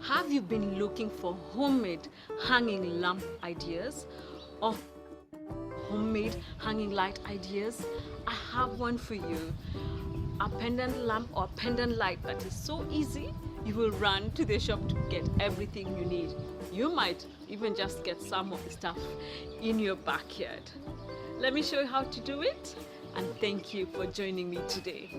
Have you been looking for homemade hanging lamp ideas or homemade hanging light ideas? I have one for you. A pendant lamp or pendant light that is so easy you will run to the shop to get everything you need. You might even just get some of the stuff in your backyard. Let me show you how to do it, and thank you for joining me today.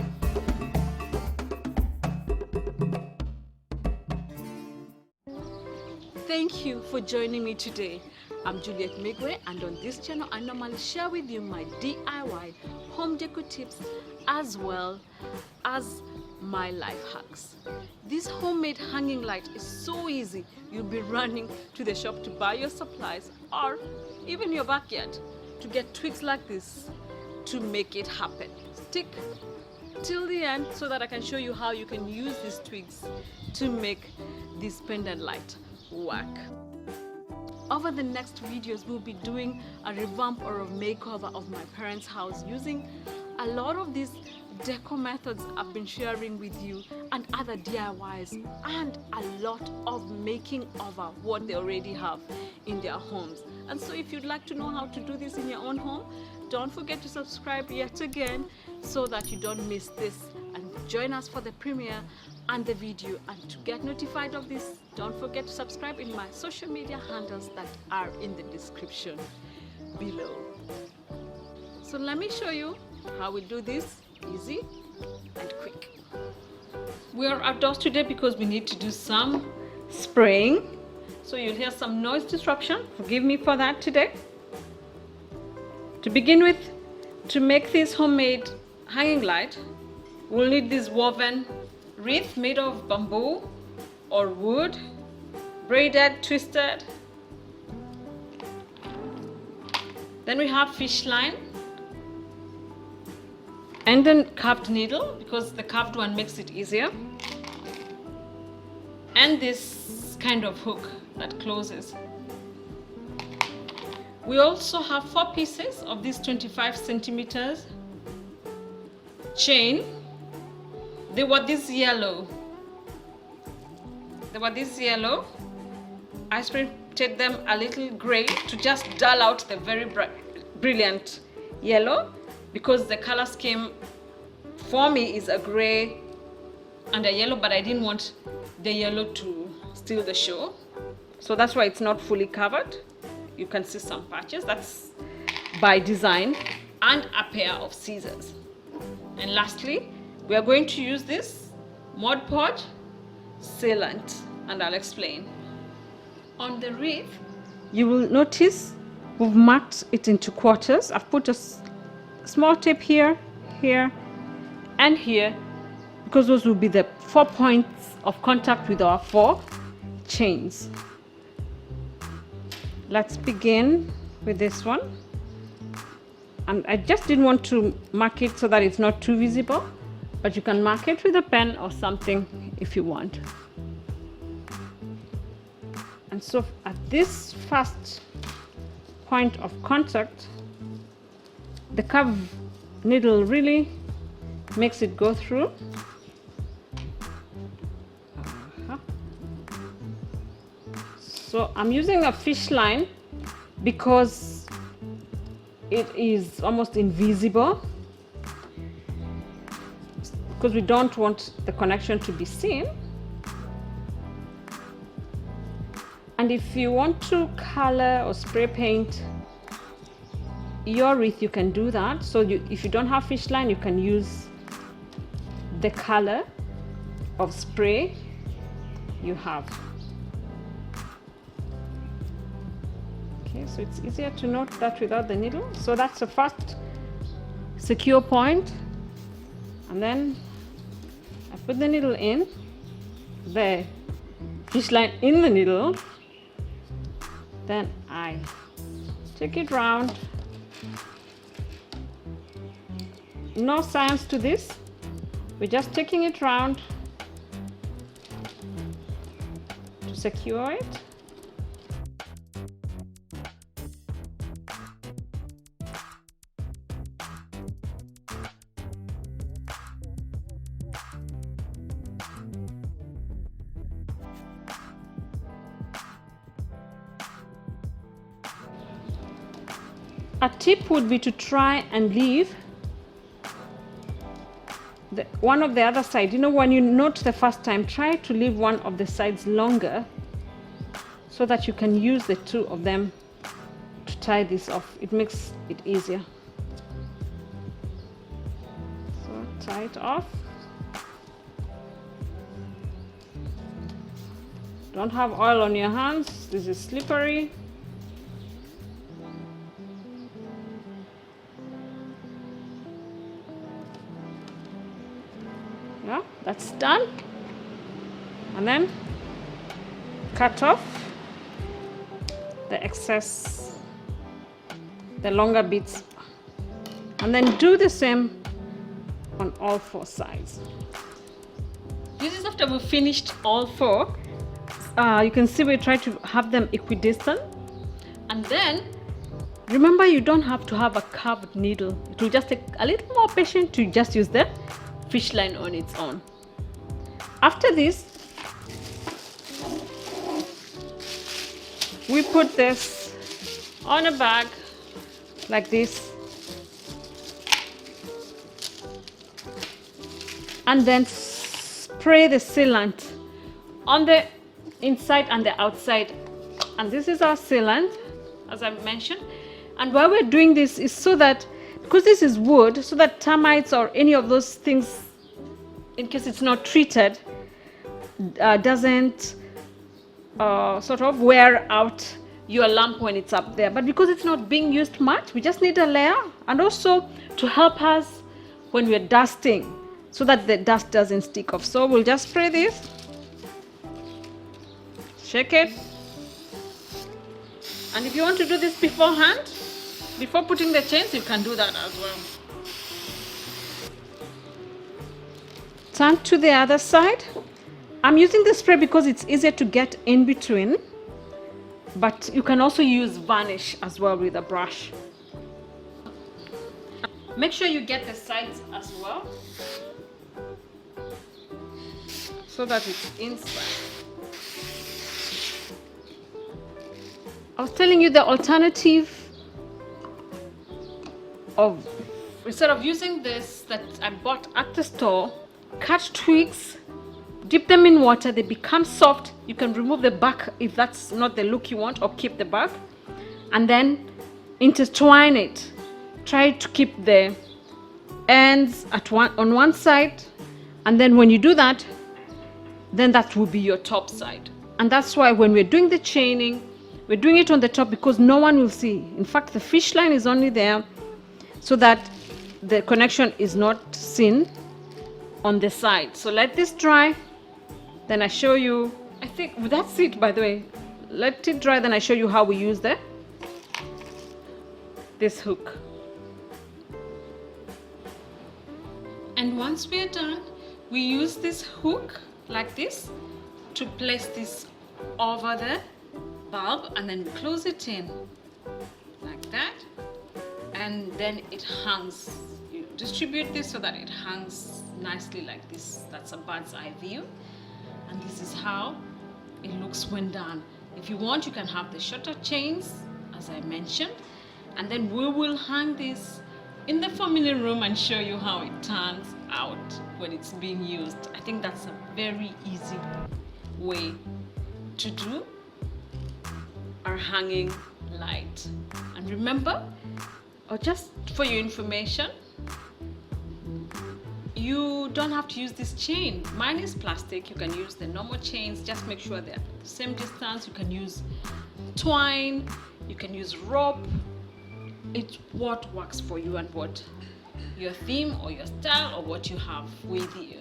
Thank you for joining me today. I'm Juliet Migwe, and on this channel I normally share with you my DIY home decor tips as well as my life hacks. This homemade hanging light is so easy. You'll be running to the shop to buy your supplies or even your backyard to get twigs like this to make it happen. Stick till the end so that I can show you how you can use these twigs to make this pendant light work. Over the next videos, we'll be doing a revamp or a makeover of my parents' house using a lot of these decor methods I've been sharing with you and other DIYs, and a lot of making over what they already have in their homes. And so if you'd like to know how to do this in your own home, don't forget to subscribe yet again so that you don't miss this, and join us for the premiere and the video. And to get notified of this, don't forget to subscribe in my social media handles that are in the description below. So let me show you how we do this easy and quick. We are outdoors today because we need to do some spraying, so you'll hear some noise disruption. Forgive me for that today. To begin with, to make this homemade hanging light, we'll need this woven wreath made of bamboo or wood, braided, twisted. Then we have fish line, and then carved needle, because the carved one makes it easier, and this kind of hook that closes. We also have 4 pieces of this 25 centimeters chain. They were this yellow. I sprayed them a little gray to just dull out the very brilliant yellow, because the color scheme for me is a gray and a yellow, but I didn't want the yellow to steal the show. So that's why it's not fully covered. You can see some patches. That's by design. And a pair of scissors. And lastly, we are going to use this Mod Podge sealant, and I'll explain. On the wreath, you will notice we've marked it into quarters. I've put a small tip here, here, and here, because those will be the 4 points of contact with our 4 chains. Let's begin with this one. And I just didn't want to mark it so that it's not too visible, but you can mark it with a pen or something if you want. And so at this first point of contact, the curved needle really makes it go through. So I'm using a fish line because it is almost invisible, because we don't want the connection to be seen. And if you want to color or spray paint your wreath, you can do that. So if you don't have fish line, you can use the color of spray you have. Okay, so it's easier to note that without the needle. So that's the first secure point. And then I put the needle in, the fish line in the needle. Then I take it round. No science to this. We're just taking it round to secure it. A tip would be to try and leave one of the other side. You know, when you knot the first time, try to leave one of the sides longer so that you can use the two of them to tie this off. It makes it easier. So tie it off. Don't have oil on your hands. This is slippery. Yeah, that's done. And then cut off the excess, the longer bits, and then do the same on all four sides. This is after we finished all four. You can see we try to have them equidistant, and then remember, you don't have to have a curved needle. It will just take a little more patience to just use the fish line on its own. After this, we put this on a bag like this, and then spray the sealant on the inside and the outside. And this is our sealant, as I mentioned. And why we're doing this is so that, because this is wood, so that termites or any of those things, in case it's not treated, doesn't sort of wear out your lamp when it's up there. But because it's not being used much, we just need a layer, and also to help us when we're dusting, so that the dust doesn't stick off. So we'll just spray this, shake it, and if you want to do this beforehand, before putting the chains, you can do that as well. Turn to the other side. I'm using the spray because it's easier to get in between, but you can also use varnish as well with a brush. Make sure you get the sides as well, so that it's inside. I was telling you the alternative of, instead of using this that I bought at the store, cut twigs, dip them in water, they become soft. You can remove the bark if that's not the look you want, or keep the bark, and then intertwine it. Try to keep the ends on one side, and then when you do that, then that will be your top side. And that's why when we're doing the chaining, we're doing it on the top, because no one will see. In fact, the fish line is only there so that the connection is not seen on the side. So let this dry, then I show you. I think that's it, by the way. Let it dry, then I show you how we use this hook. And once we're done, we use this hook like this to place this over the bulb, and then close it in like that, and then it hangs. You distribute this so that it hangs nicely like this. That's a bird's eye view, and this is how it looks when done. If you want, you can have the shorter chains, as I mentioned, and then we will hang this in the family room and show you how it turns out when it's being used. I think that's a very easy way to do our hanging light. And remember, or just for your information, you don't have to use this chain. Mine is plastic. You can use the normal chains. Just make sure they're the same distance. You can use twine, you can use rope. It's what works for you and what your theme or your style or what you have with you.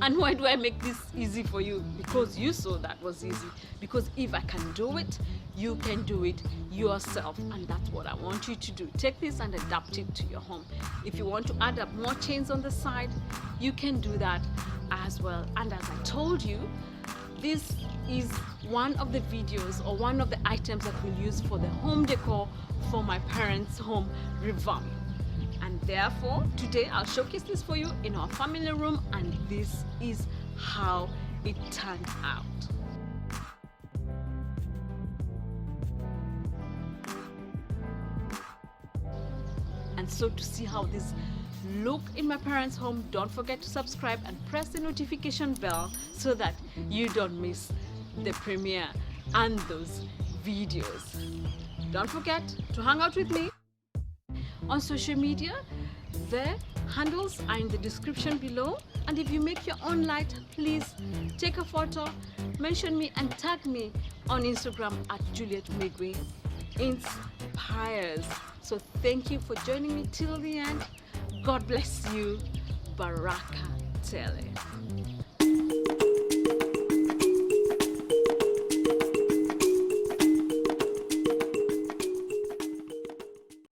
And why do I make this easy for you? Because you saw that was easy. Because if I can do it, you can do it yourself. And that's what I want you to do. Take this and adapt it to your home. If you want to add up more chains on the side, you can do that as well. And as I told you, this is one of the videos or one of the items that we'll use for the home decor for my parents' home revamp. And therefore, today I'll showcase this for you in our family room, and this is how it turned out. also to see how this look in my parents' home, don't forget to subscribe and press the notification bell so that you don't miss the premiere and those videos. Don't forget to hang out with me on social media. The handles are in the description below, and if you make your own light, please take a photo, mention me and tag me on Instagram at Juliet Megwe Inspires. So thank you for joining me till the end. God bless you. Baraka Tele.